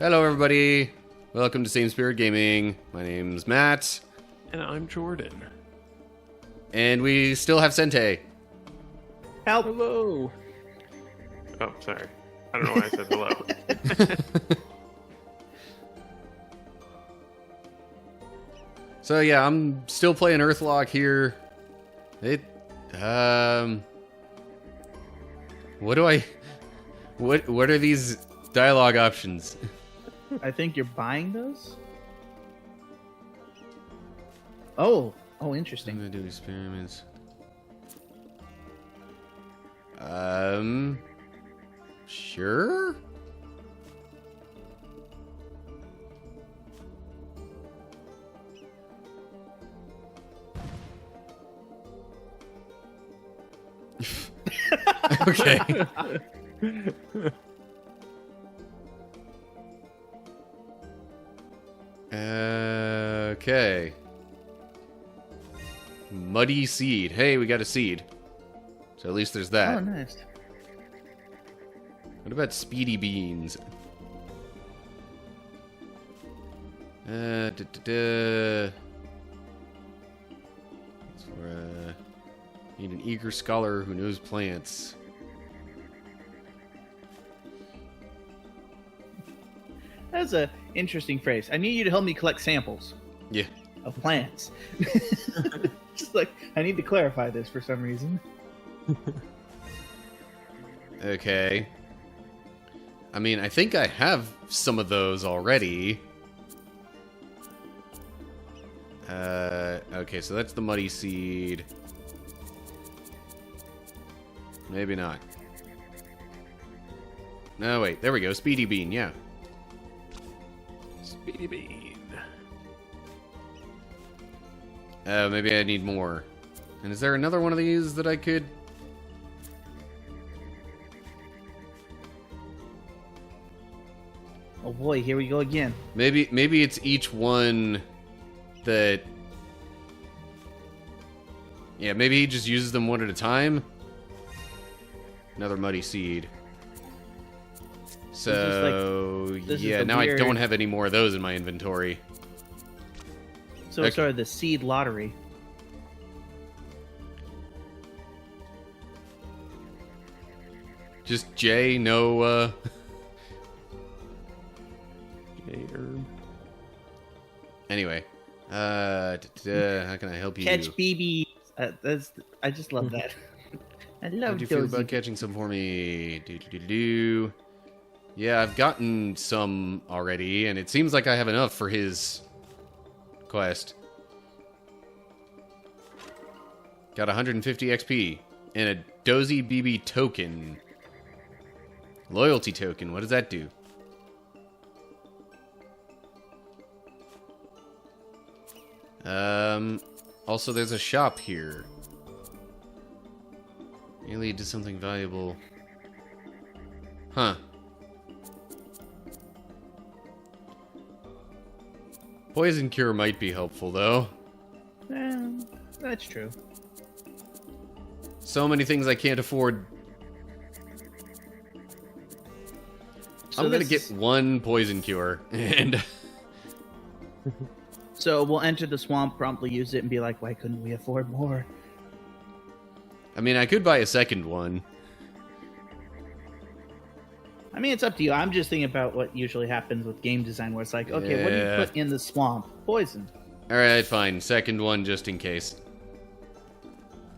Hello, everybody. Welcome to Same Spirit Gaming. My name's Matt. And I'm Jordan. And we still have Sentae. Help! Hello. Oh, sorry. I don't know why I said hello. So yeah, I'm still playing Earthlock here. What are these dialogue options? I think you're buying those? Oh, I'm interesting. gonna do experiments. Sure? Okay. Okay. Muddy seed. Hey, we got a seed. So at least there's that. Oh, nice. What about speedy beans? Need an eager scholar who knows plants. That's a interesting phrase. I need you to help me collect samples Yeah. of plants. Just like, I need to clarify this for some reason. Okay. I mean, I think I have some of those already. Okay, so that's the muddy seed. Maybe not. No, wait. There we go. Speedy bean, yeah. Speedy bean. Maybe I need more. And is there another one of these that I could... Oh boy, here we go again. Maybe it's each one that... Yeah, maybe he just uses them one at a time. Another muddy seed. So, yeah, now I don't have any more of those in my inventory. So it's sort of the seed lottery. Just J, no, Herb. Anyway. How can I help you? Catch BB. I just love that. I How love do you feel those. about catching some for me? Do. Yeah, I've gotten some already, and it seems like I have enough for his quest. Got 150 XP and a Dozy BB token. Loyalty token, what does that do? Also there's a shop here. May lead to something valuable. Huh. Poison cure might be helpful, though. That's true. So many things I can't afford. So I'm gonna get one poison cure, and... So we'll enter the swamp, promptly use it, and be like, why couldn't we afford more? I mean, I could buy a second one. I mean, it's up to you. I'm just thinking about what usually happens with game design, where it's like, okay, what do you put in the swamp? Poison. Alright, fine. Second one, just in case.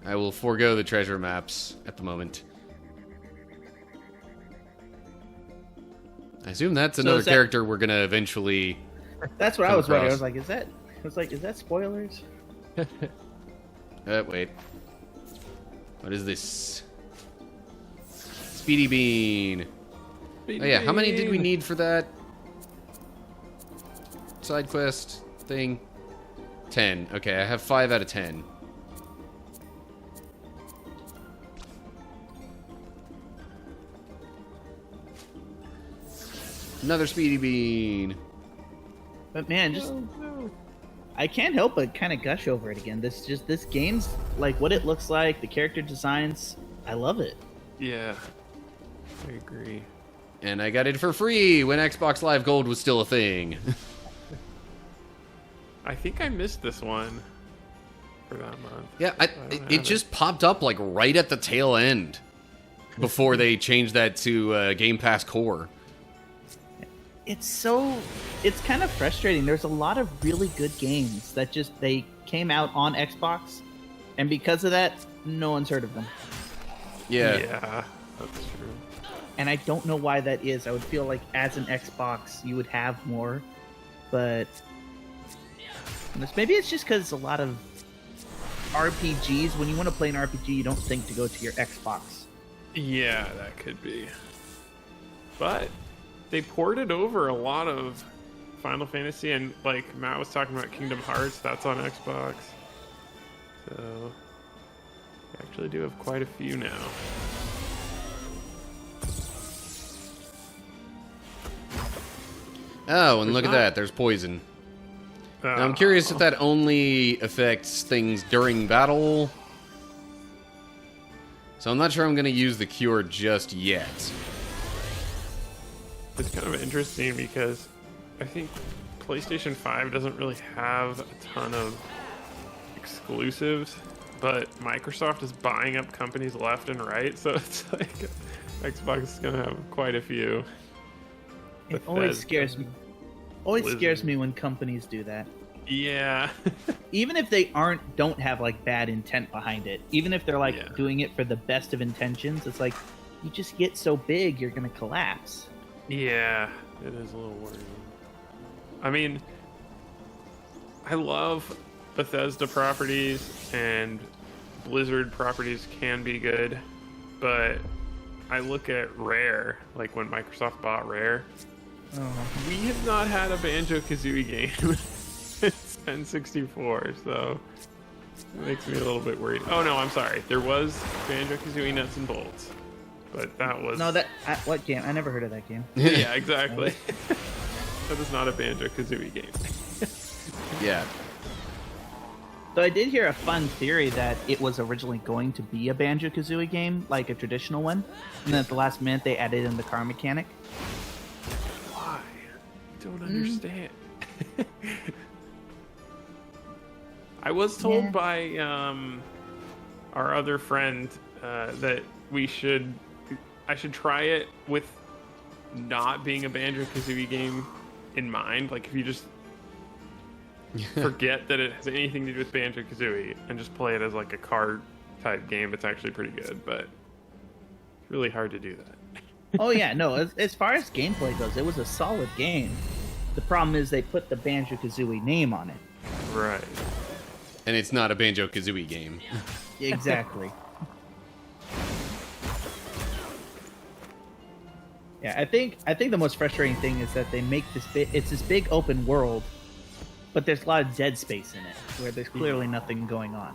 I will forego the treasure maps at the moment. I assume that's another character we're gonna eventually... That's what I was wondering. I was like, is that spoilers? Wait. What is this? Speedy bean. Oh yeah, how many did we need for that side quest thing? 10. Okay, I have 5 out of 10. Another speedy bean. But man, just I can't help but kind of gush over it again. This game's like what it looks like, the character designs. I love it. Yeah, I agree. And I got it for free when Xbox Live Gold was still a thing. I think I missed this one for that month. Yeah, don't it have just popped up like right at the tail end before they changed that to Game Pass Core. It's kind of frustrating. There's a lot of really good games that they came out on Xbox, and because of that, no one's heard of them. Yeah, that's true. And I don't know why that is. I would feel like as an Xbox, you would have more, but maybe it's just because a lot of RPGs, when you want to play an RPG, you don't think to go to your Xbox. Yeah, that could be. But they ported over a lot of Final Fantasy, and like Matt was talking about Kingdom Hearts, that's on Xbox. So I actually do have quite a few now. Oh, and look at that. There's poison. Now, I'm curious if that only affects things during battle. So I'm not sure I'm going to use the cure just yet. It's kind of interesting because I think PlayStation 5 doesn't really have a ton of exclusives, but Microsoft is buying up companies left and right, so it's like Xbox is going to have quite a few. It always scares me. Scares me when companies do that. Yeah. Even if they don't have like bad intent behind it. Even if they're like doing it for the best of intentions, it's like you just get so big, you're gonna collapse. Yeah, it is a little worrying. I mean, I love Bethesda properties, and Blizzard properties can be good, but I look at Rare, like when Microsoft bought Rare. We have not had a Banjo-Kazooie game since N64, so it makes me a little bit worried. Oh no, I'm sorry. There was Banjo-Kazooie Nuts and Bolts, but that was... No, what game? I never heard of that game. Yeah, exactly. That is not a Banjo-Kazooie game. Yeah. So I did hear a fun theory that it was originally going to be a Banjo-Kazooie game, like a traditional one, and then at the last minute they added in the car mechanic. Why? I don't understand. I was told by our other friend that I should try it with not being a Banjo-Kazooie game in mind. Like if you just forget that it has anything to do with Banjo-Kazooie and just play it as like a card type game, it's actually pretty good, but it's really hard to do that. Oh yeah, no, as far as gameplay goes, it was a solid game. The problem is they put the Banjo-Kazooie name on it. Right. And it's not a Banjo-Kazooie game. Exactly. Yeah, I think the most frustrating thing is that they make it's this big open world, but there's a lot of dead space in it, where there's clearly nothing going on.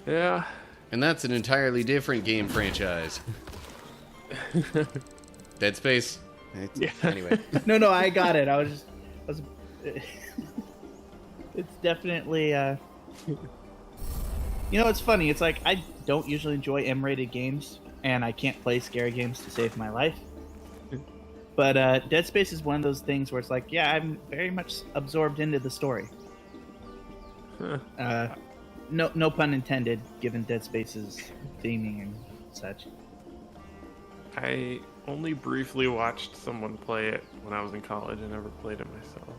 Yeah. And that's an entirely different game franchise. Dead Space? Yeah. Anyway. No, I got it. It's definitely, it's funny. It's like, I don't usually enjoy M-rated games, and I can't play scary games to save my life. But Dead Space is one of those things where it's like, yeah, I'm very much absorbed into the story. Huh. No pun intended, given Dead Space's theming and such. I only briefly watched someone play it when I was in college. I never played it myself.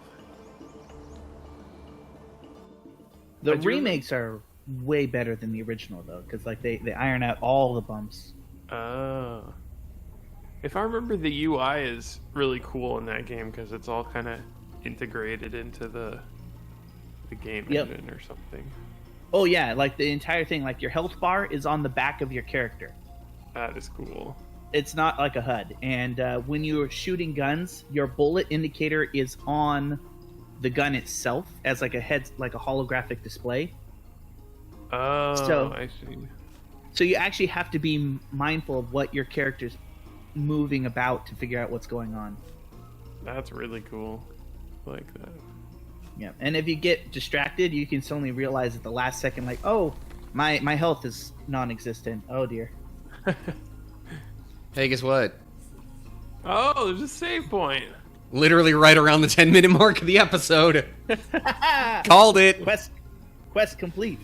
The remakes are way better than the original, though, because like they iron out all the bumps. Oh. If I remember, the UI is really cool in that game because it's all kind of integrated into the game engine or something. Oh yeah, like the entire thing, like your health bar is on the back of your character. That is cool. It's not like a HUD. And when you're shooting guns, your bullet indicator is on the gun itself as like a holographic display. Oh, I see. So you actually have to be mindful of what your character's moving about to figure out what's going on. That's really cool. I like that. Yeah, and if you get distracted, you can suddenly realize at the last second, like, oh, my health is non-existent. Oh dear. Hey, guess what? Oh, there's a save point. Literally right around the 10-minute mark of the episode. Called it. Quest complete.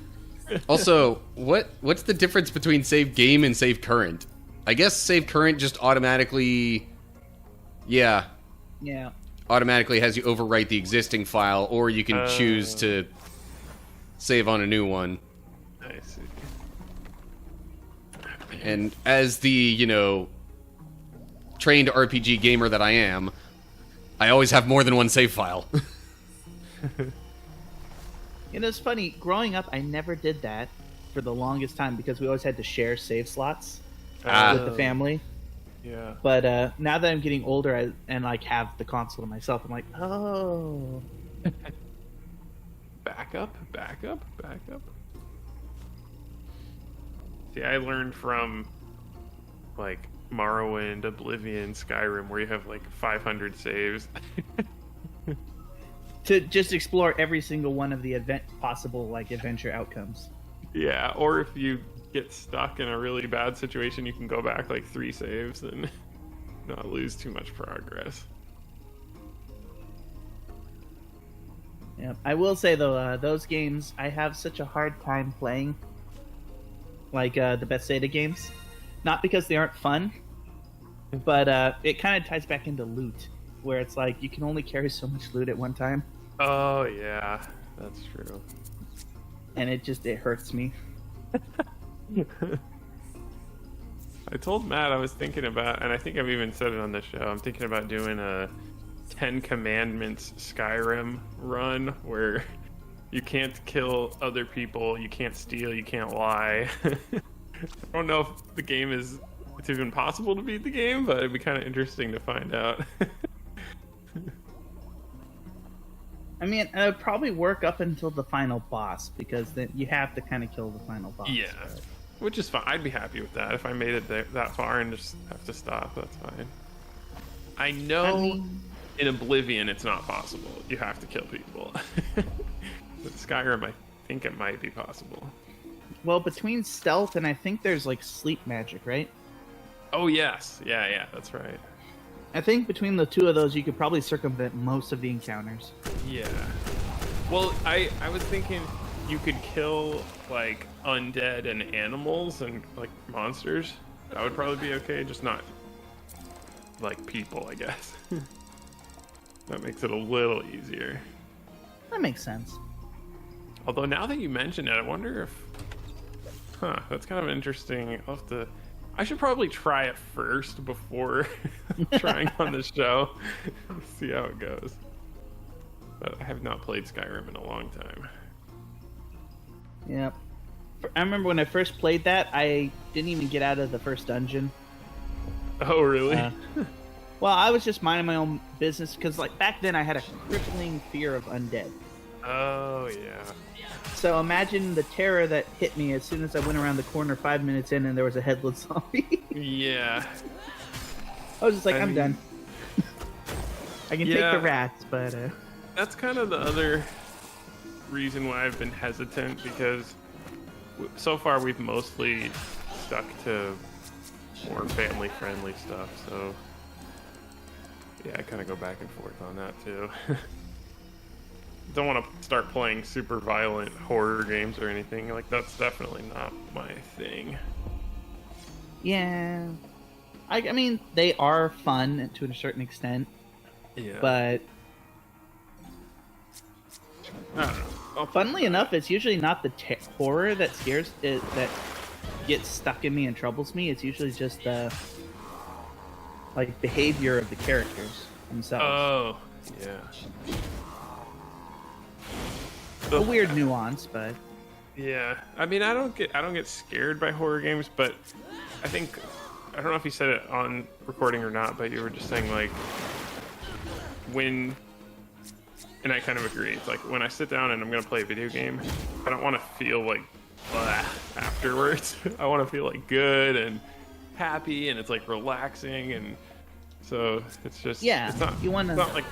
Also, what's the difference between save game and save current? I guess save current just automatically... Yeah. Yeah. Automatically has you overwrite the existing file, or you can choose to save on a new one. I see. And as the, you know, trained RPG gamer that I am, I always have more than one save file. You know, it's funny. Growing up, I never did that for the longest time because we always had to share save slots with the family. Yeah. But now that I'm getting older and like have the console to myself, I'm like, oh. Backup. See, I learned from like Morrowind, Oblivion, Skyrim, where you have like 500 saves. To just explore every single one of the possible like adventure outcomes. Yeah, or if you get stuck in a really bad situation, you can go back like 3 saves and not lose too much progress. Yeah, I will say though, those games I have such a hard time playing. Like the Bethesda games, not because they aren't fun, but it kind of ties back into loot, where it's like you can only carry so much loot at one time. Oh yeah, that's true. And it hurts me. I told Matt I was thinking about, and I think I've even said it on the show, I'm thinking about doing a 10 Commandments Skyrim run where you can't kill other people, you can't steal, you can't lie. I don't know if it's even possible to beat the game, but it'd be kind of interesting to find out. I mean, it would probably work up until the final boss, because then you have to kind of kill the final boss. Yeah, but... which is fine. I'd be happy with that. If I made it that far and just have to stop, that's fine. I know in Oblivion it's not possible. You have to kill people. With Skyrim, I think it might be possible. Well, between stealth and I think there's like sleep magic, right? Oh, yes. Yeah, that's right. I think between the two of those, you could probably circumvent most of the encounters. Yeah. Well, I was thinking you could kill, like, undead and animals and, like, monsters. That would probably be okay, just not, like, people, I guess. That makes it a little easier. That makes sense. Although, now that you mention it, I wonder if... Huh, that's kind of interesting. I should probably try it first before trying on the show. See how it goes. But I have not played Skyrim in a long time. Yep. I remember when I first played that, I didn't even get out of the first dungeon. Oh, really? Well, I was just minding my own business, because like back then I had a crippling fear of undead. Oh, yeah. So imagine the terror that hit me as soon as I went around the corner 5 minutes in and there was a headless zombie. Yeah. I was just like, I'm done. I can take the rats, but... That's kind of the other reason why I've been hesitant, because so far we've mostly stuck to more family-friendly stuff, so... Yeah, I kind of go back and forth on that, too. Don't want to start playing super violent horror games or anything. Like, that's definitely not my thing. Yeah. I mean, they are fun to a certain extent. Yeah. But... I don't know. Funnily enough, it's usually not the horror that scares it, that gets stuck in me and troubles me. It's usually just the like behavior of the characters themselves. Oh, yeah. A weird nuance, but yeah. I mean, I don't get scared by horror games, but I don't know if you said it on recording or not, but you were just saying like when. And I kind of agree. It's like when I sit down and I'm going to play a video game, I don't want to feel like blah afterwards. I want to feel like good and happy, and it's like relaxing, and so it's just It's not, you want to. It's not like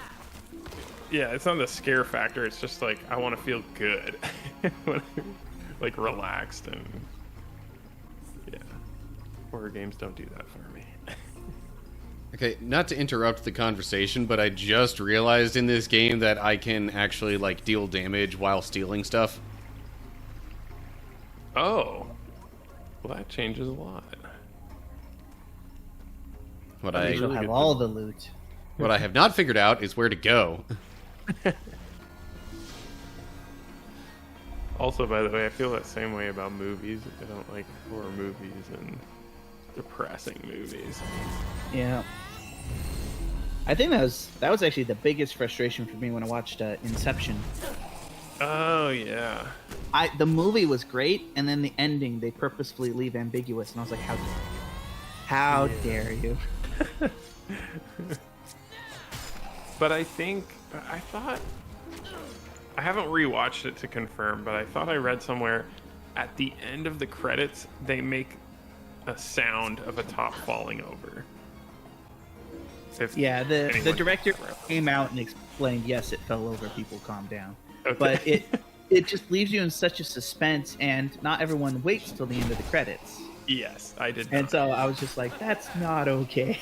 it's not the scare factor. It's just like I want to feel good, like relaxed, and yeah. Horror games don't do that for me. Okay, not to interrupt the conversation, but I just realized in this game that I can actually, like, deal damage while stealing stuff. Oh. Well, that changes a lot. What At least you'll have all the loot. What I have not figured out is where to go. Also, by the way, I feel that same way about movies. I don't like horror movies and depressing movies. Yeah. I think that was actually the biggest frustration for me when I watched Inception. Oh, yeah. The movie was great, and then the ending they purposefully leave ambiguous, and I was like, how dare you? But I thought, I haven't rewatched it to confirm, but I thought I read somewhere at the end of the credits, they make a sound of a top falling over. Yeah, the director came out and explained, yes, it fell over, people calm down. Okay. But it just leaves you in such a suspense, and not everyone waits till the end of the credits. Yes, I did. And so I was just like, that's not okay.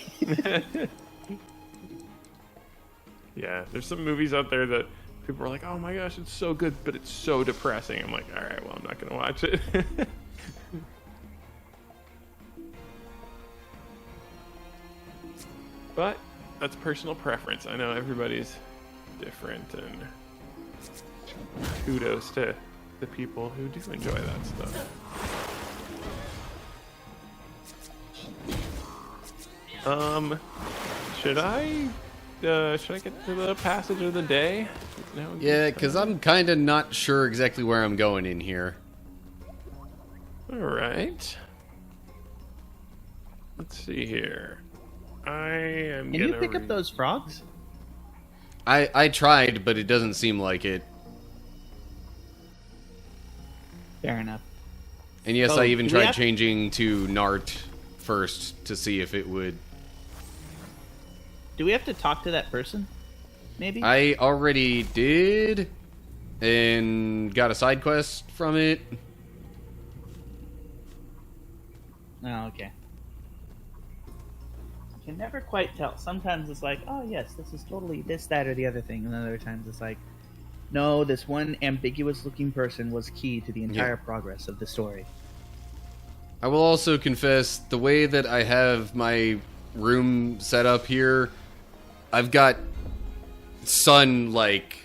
Yeah, there's some movies out there that people are like, oh my gosh, it's so good, but it's so depressing. I'm like, all right, well, I'm not going to watch it. But that's personal preference. I know everybody's different, and kudos to the people who do enjoy that stuff. Should I get to the passage of the day? No, Yeah, because I'm kind of not sure exactly where I'm going in here. all right. Let's see here. Can you pick up those frogs? I tried, but it doesn't seem like it. Fair enough. And yes, Oh, I even do we tried have- changing to Gnart first to see if it would. Do we have to talk to that person? Maybe? I already did, and got a side quest from it. Oh, okay. I can never quite tell. Sometimes it's like, oh yes, this is totally this, that, or the other thing. And then other times it's like, no, this one ambiguous looking person was key to the entire progress of the story. I will also confess, the way that I have my room set up here, I've got sun, like,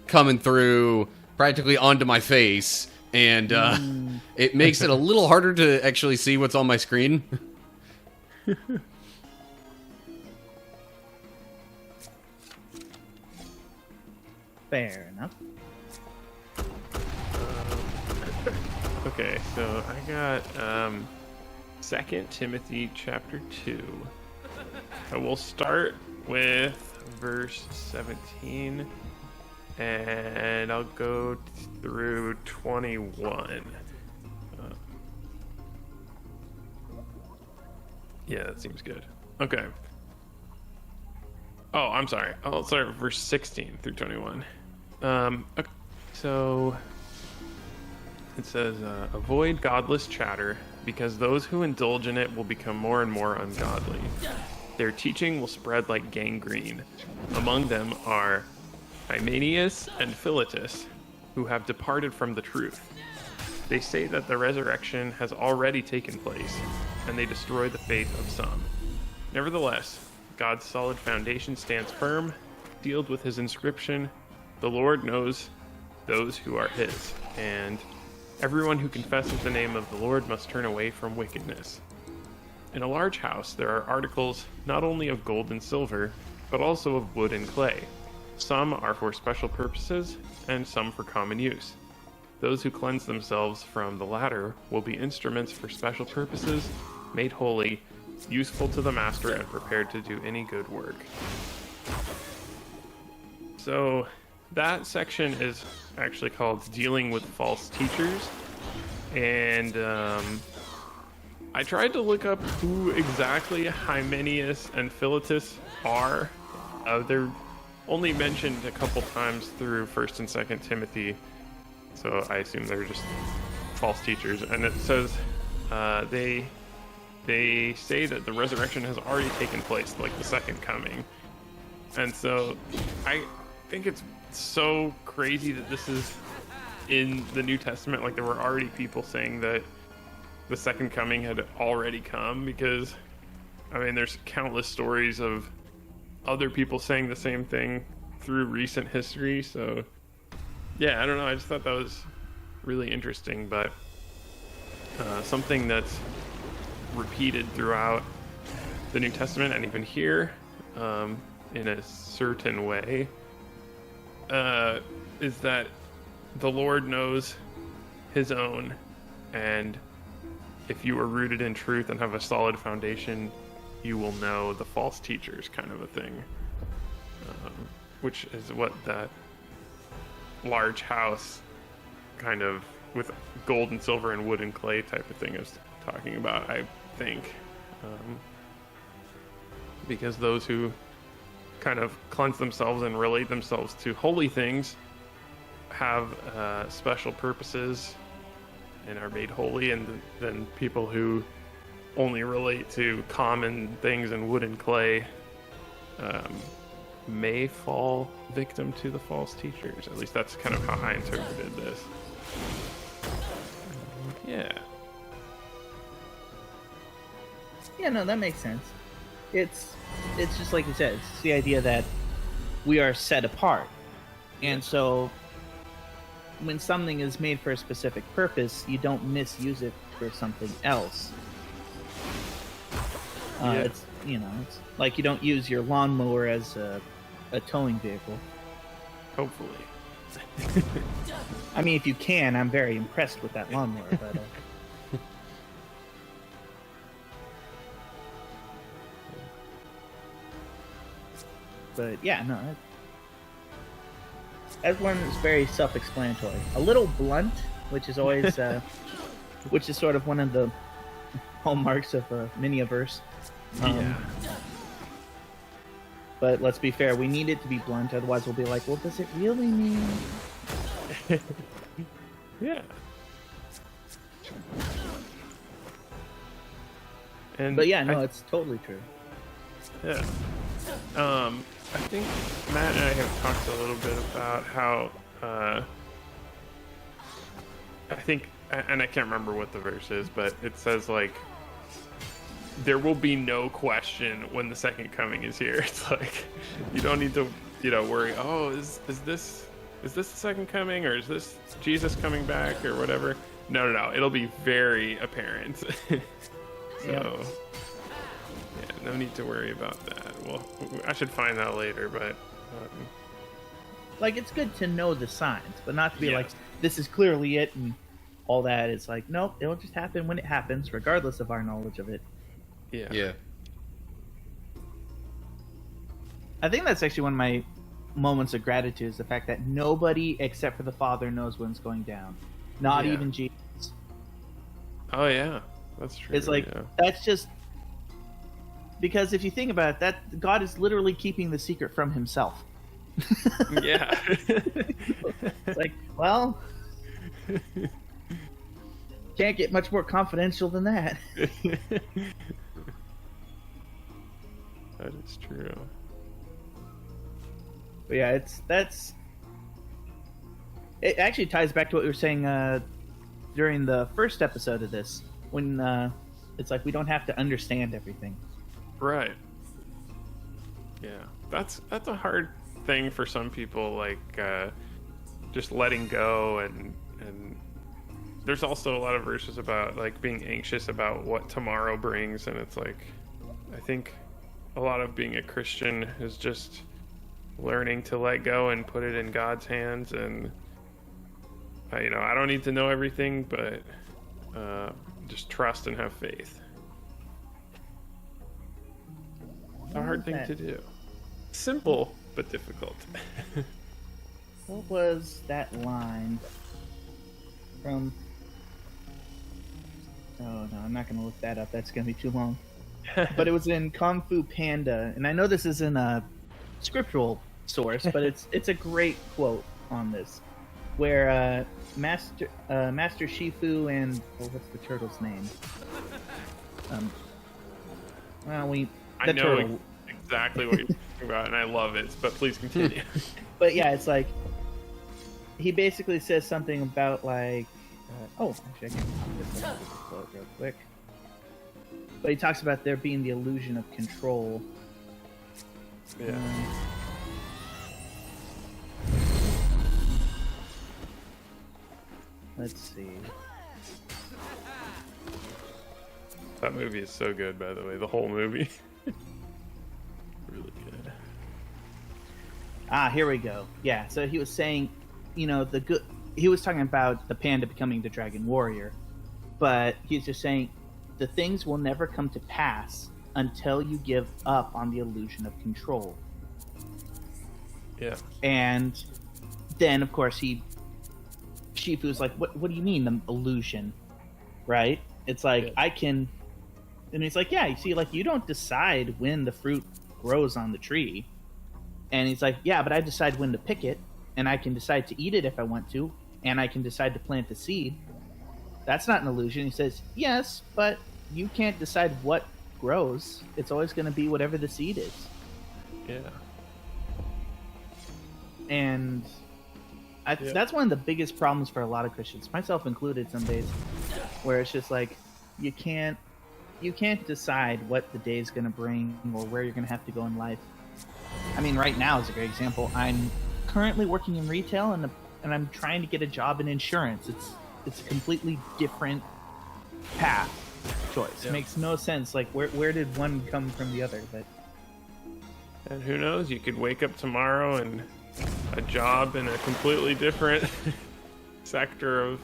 coming through practically onto my face, and it makes it a little harder to actually see what's on my screen. Fair enough. Okay, so I got 2 Timothy chapter 2. I will start with verse 17, and I'll go through 21. Yeah, that seems good. Okay. Oh, I'm sorry. I'll start with verse 16 through 21. Okay. So it says, avoid godless chatter, because those who indulge in it will become more and more ungodly. Their teaching will spread like gangrene. Among them are Hymenaeus and Philetus, who have departed from the truth. They say that the resurrection has already taken place, and they destroy the faith of some. Nevertheless, God's solid foundation stands firm, sealed with his inscription, "The Lord knows those who are his," and everyone who confesses the name of the Lord must turn away from wickedness. In a large house, there are articles not only of gold and silver, but also of wood and clay. Some are for special purposes, and some for common use. Those who cleanse themselves from the latter will be instruments for special purposes, made holy, useful to the master, and prepared to do any good work. So that section is actually called Dealing with False Teachers. And I tried to look up who exactly Hymenaeus and Philetus are. They're only mentioned a couple times through 1st and 2nd Timothy, so I assume they're just false teachers. And it says they they say that the resurrection has already taken place, like the second coming. And so I think it's so crazy that this is in the New Testament. Like, there were already people saying that the second coming had already come, because, I mean, there's countless stories of other people saying the same thing through recent history. So, yeah, I don't know. I just thought that was really interesting, but something that's repeated throughout the New Testament and even here in a certain way is that the Lord knows his own, and if you are rooted in truth and have a solid foundation, you will know the false teachers, kind of a thing, which is what that large house kind of with gold and silver and wood and clay type of thing is talking about, I think, because those who kind of cleanse themselves and relate themselves to holy things have special purposes and are made holy, and then people who only relate to common things in wood and clay may fall victim to the false teachers. At least that's kind of how I interpreted this. Yeah. Yeah, no, that makes sense. It's just like you said, it's the idea that we are set apart. And so when something is made for a specific purpose, you don't misuse it for something else. It's, you know, it's like you don't use your lawnmower as a towing vehicle. Hopefully. I mean, if you can, I'm very impressed with that lawnmower, but but yeah, no, everyone is very self-explanatory. A little blunt, which is always which is sort of one of the hallmarks of mini-averse. Yeah. But let's be fair, we need it to be blunt, otherwise we'll be like, well, does it really mean? Yeah. And but yeah, no, it's totally true. Yeah. I think Matt and I have talked a little bit about how I think, and I can't remember what the verse is, but it says, like, there will be no question when the second coming is here. It's like, you don't need to, worry, oh, is this the second coming, or is this Jesus coming back, or whatever? No, it'll be very apparent. So, yeah, no need to worry about that. Well, I should find that later, but like, it's good to know the signs, but not to be like, this is clearly it and all that. It's like, nope, it'll just happen when it happens, regardless of our knowledge of it. Yeah. I think that's actually one of my moments of gratitude, is the fact that nobody except for the Father knows when it's going down. Not even Jesus. Oh, yeah. That's true. It's like, that's just... Because if you think about it, that God is literally keeping the secret from himself. Yeah. It's like, well... Can't get much more confidential than that. That is true. But yeah, it actually ties back to what we were saying during the first episode of this, when it's like we don't have to understand everything. Right. Yeah, that's a hard thing for some people, like just letting go, and there's also a lot of verses about, like, being anxious about what tomorrow brings, and it's like, I think a lot of being a Christian is just learning to let go and put it in God's hands, and I don't need to know everything, but just trust and have faith. It's a hard thing to do. Simple, but difficult. What was that line from... Oh, no, I'm not going to look that up. That's going to be too long. But it was in Kung Fu Panda, and I know this isn't a scriptural source, but it's a great quote on this, where Master Shifu and... what's the turtle's name? Well, I the know turtle. exactly what you're talking about, and I love it. But please continue. But yeah, it's like he basically says something about like, actually, I can just pull it real quick. But he talks about there being the illusion of control. Yeah. Let's see. That movie is so good, by the way. The whole movie. Really good. Here we go. Yeah, so he was saying, the good. He was talking about the panda becoming the dragon warrior, but he's just saying the things will never come to pass until you give up on the illusion of control. Yeah. And then, of course, Shifu's like, what do you mean, the illusion? Right? It's like, Yeah. I can... And he's like, yeah, you see, like, you don't decide when the fruit grows on the tree. And he's like, yeah, but I decide when to pick it, and I can decide to eat it if I want to, and I can decide to plant the seed. That's not an illusion. He says, yes, but you can't decide what grows. It's always going to be whatever the seed is. Yeah. And that's one of the biggest problems for a lot of Christians, myself included, some days, where it's just like you can't decide what the day is going to bring or where you're going to have to go in life. I mean, right now is a great example. I'm currently working in retail, and I'm trying to get a job in insurance. It's a completely different path choice. Yeah. Makes no sense. Like, where did one come from the other? But And who knows? You could wake up tomorrow and a job in a completely different sector of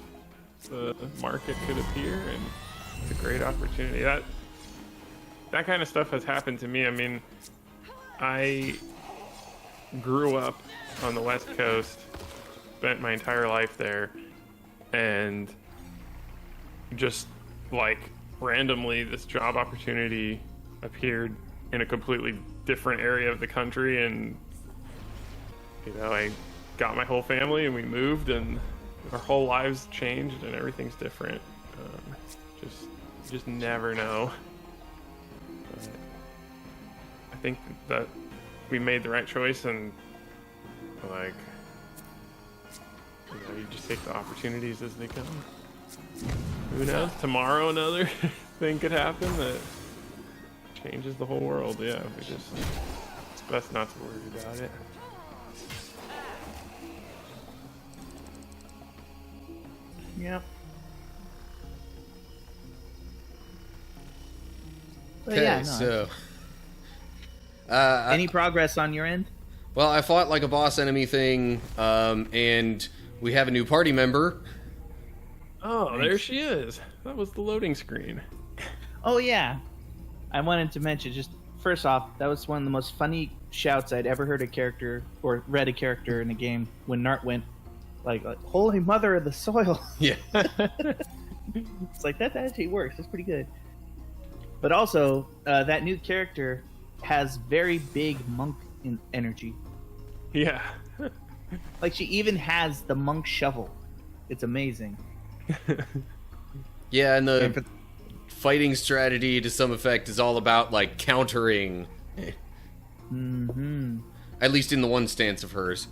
the market could appear, and it's a great opportunity. That kind of stuff has happened to me. I mean, I grew up on the West Coast, spent my entire life there, and just like randomly this job opportunity appeared in a completely different area of the country, and I got my whole family and we moved, and our whole lives changed and everything's different. Just never know. I think that we made the right choice, and like, you just take the opportunities as they come. Who knows? Tomorrow another thing could happen that changes the whole world. Yeah, it's best not to worry about it. Yep. But Okay, yeah, no, so any progress on your end? well, I fought like a boss enemy thing, and we have a new party member. Oh, there she is. That was the loading screen. Oh yeah, I wanted to mention, just first off, that was one of the most funny shouts I'd ever heard a character or read a character in a game when Gnart went like "Holy Mother of the Soil." Yeah. It's like that actually works. That's pretty good. But also, that new character has very big monk energy. Yeah. Like, she even has the monk shovel. It's amazing. Yeah, and the fighting strategy to some effect is all about like countering. Mm-hmm. At least in the one stance of hers.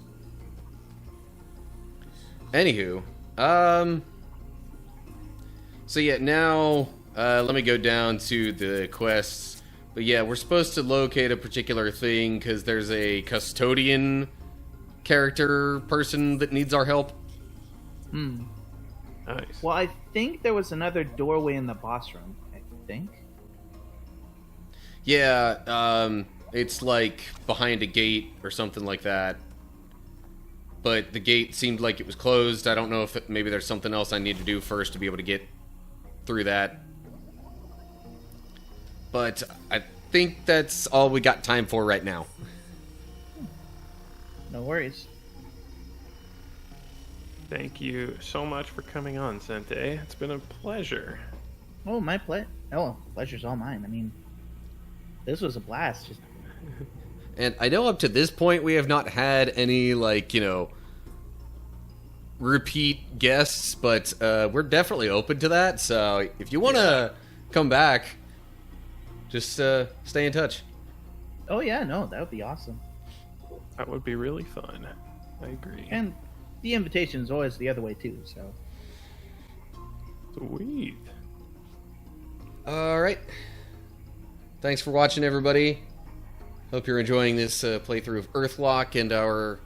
Anywho, so yeah, now let me go down to the quests. But yeah, we're supposed to locate a particular thing because there's a custodian character person that needs our help. Nice. Well, I think there was another doorway in the boss room. I think. Yeah, it's like behind a gate or something like that. But the gate seemed like it was closed. I don't know if maybe there's something else I need to do first to be able to get through that. But I think that's all we got time for right now. No worries. Thank you so much for coming on, Sentae. It's been a pleasure. Oh, my pleasure's all mine. I mean, this was a blast. Just And I know up to this point we have not had any, like, repeat guests, but we're definitely open to that. So if you want to come back, just stay in touch. Oh yeah, no, that would be awesome. That would be really fun. I agree. And the invitation is always the other way too. So. Sweet. All right. Thanks for watching, everybody. Hope you're enjoying this playthrough of Earthlock and our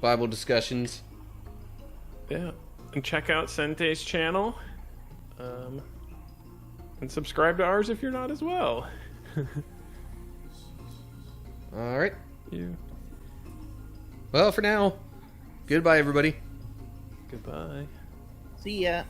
Bible discussions. Yeah. And check out Sentae's channel. And subscribe to ours if you're not as well. All right. Yeah. Well, for now, goodbye, everybody. Goodbye. See ya.